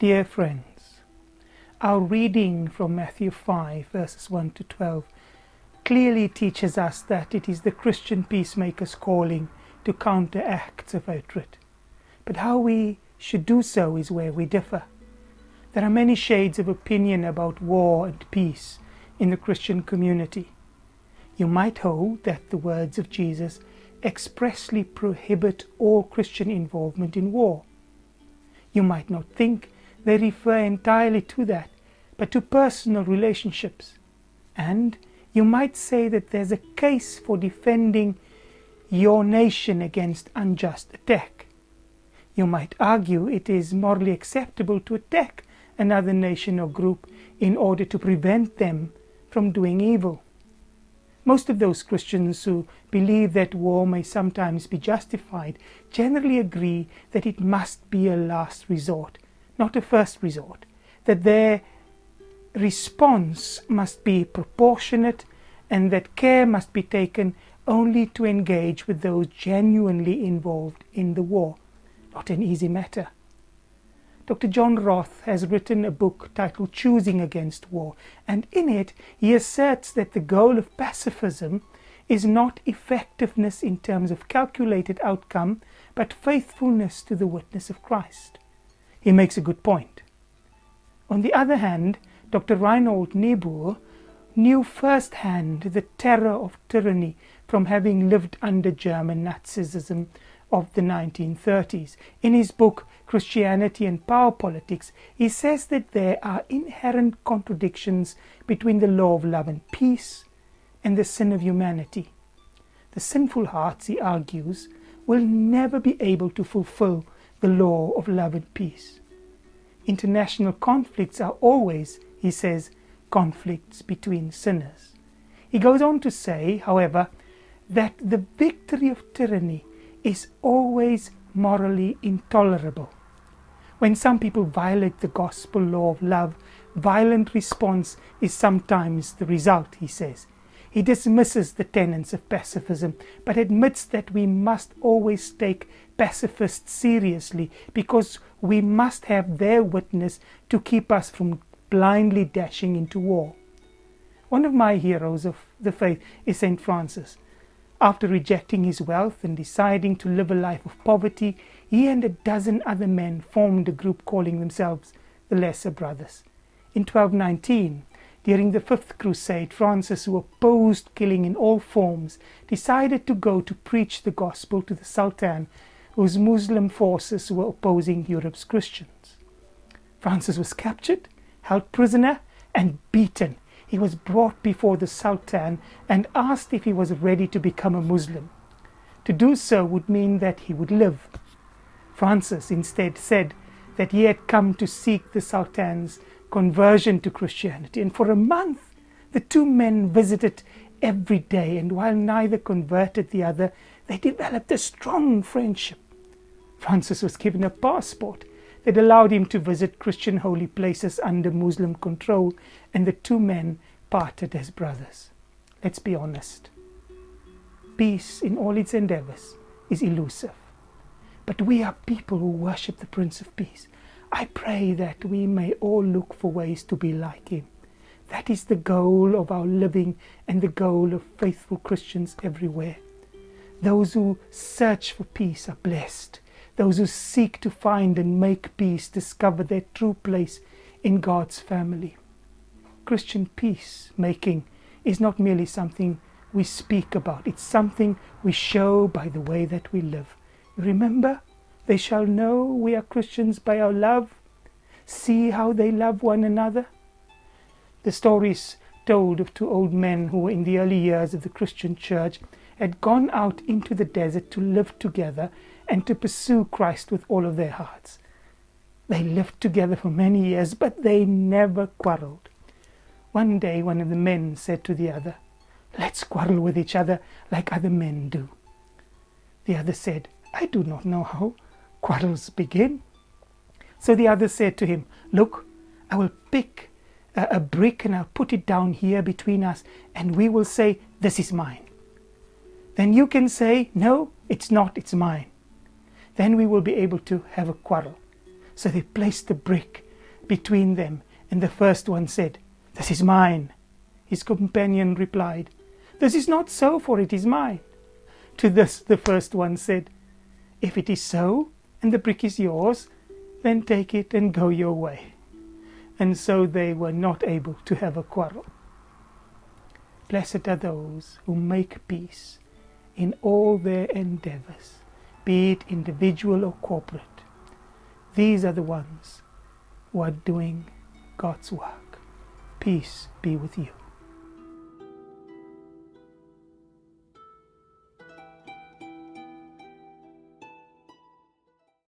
Dear friends, our reading from Matthew 5 verses 1 to 12 clearly teaches us that it is the Christian peacemaker's calling to counter acts of hatred. But how we should do so is where we differ. There are many shades of opinion about war and peace in the Christian community. You might hold that the words of Jesus expressly prohibit all Christian involvement in war. You might not think they refer entirely to that, but to personal relationships. And you might say that there's a case for defending your nation against unjust attack. You might argue it is morally acceptable to attack another nation or group in order to prevent them from doing evil. Most of those Christians who believe that war may sometimes be justified generally agree that it must be a last resort, not a first resort, that their response must be proportionate and that care must be taken only to engage with those genuinely involved in the war. Not an easy matter. Dr. John Roth has written a book titled Choosing Against War, and in it he asserts that the goal of pacifism is not effectiveness in terms of calculated outcome, but faithfulness to the witness of Christ. He makes a good point. On the other hand, Dr. Reinhold Niebuhr knew firsthand the terror of tyranny from having lived under German Nazism of the 1930s. In his book Christianity and Power Politics, he says that there are inherent contradictions between the law of love and peace and the sin of humanity. The sinful hearts, he argues, will never be able to fulfill the law of love and peace. International conflicts are always, he says, conflicts between sinners. He goes on to say, however, that the victory of tyranny is always morally intolerable. When some people violate the gospel law of love, violent response is sometimes the result, he says. He dismisses the tenets of pacifism, but admits that we must always take pacifists seriously because we must have their witness to keep us from blindly dashing into war. One of my heroes of the faith is St. Francis. After rejecting his wealth and deciding to live a life of poverty, he and a dozen other men formed a group calling themselves the Lesser Brothers. In 1219, during the Fifth Crusade, Francis, who opposed killing in all forms, decided to go to preach the gospel to the Sultan, whose Muslim forces were opposing Europe's Christians. Francis was captured, held prisoner, and beaten. He was brought before the Sultan and asked if he was ready to become a Muslim. To do so would mean that he would live. Francis instead said that he had come to seek the Sultan's conversion to Christianity, and for a month the two men visited every day, and while neither converted the other, they developed a strong friendship. Francis was given a passport that allowed him to visit Christian holy places under Muslim control, and the two men parted as brothers. Let's be honest. Peace in all its endeavors is elusive, but we are people who worship the Prince of Peace. I pray that we may all look for ways to be like him. That is the goal of our living and the goal of faithful Christians everywhere. Those who search for peace are blessed. Those who seek to find and make peace discover their true place in God's family. Christian peace-making is not merely something we speak about. It's something we show by the way that we live. Remember, they shall know we are Christians by our love. See how they love one another. The stories told of two old men who in the early years of the Christian church had gone out into the desert to live together and to pursue Christ with all of their hearts. They lived together for many years, but they never quarreled. One day one of the men said to the other, "Let's quarrel with each other like other men do." The other said, "I do not know how quarrels begin." So the other said to him, "Look, I will pick a brick and I'll put it down here between us, and we will say, 'This is mine.' Then you can say, 'No, it's not, it's mine.' Then we will be able to have a quarrel." So they placed the brick between them, and the first one said, "This is mine." His companion replied, "This is not so, for it is mine." To this the first one said, "If it is so, and the brick is yours, then take it and go your way." And so they were not able to have a quarrel. Blessed are those who make peace in all their endeavors, be it individual or corporate. These are the ones who are doing God's work. Peace be with you.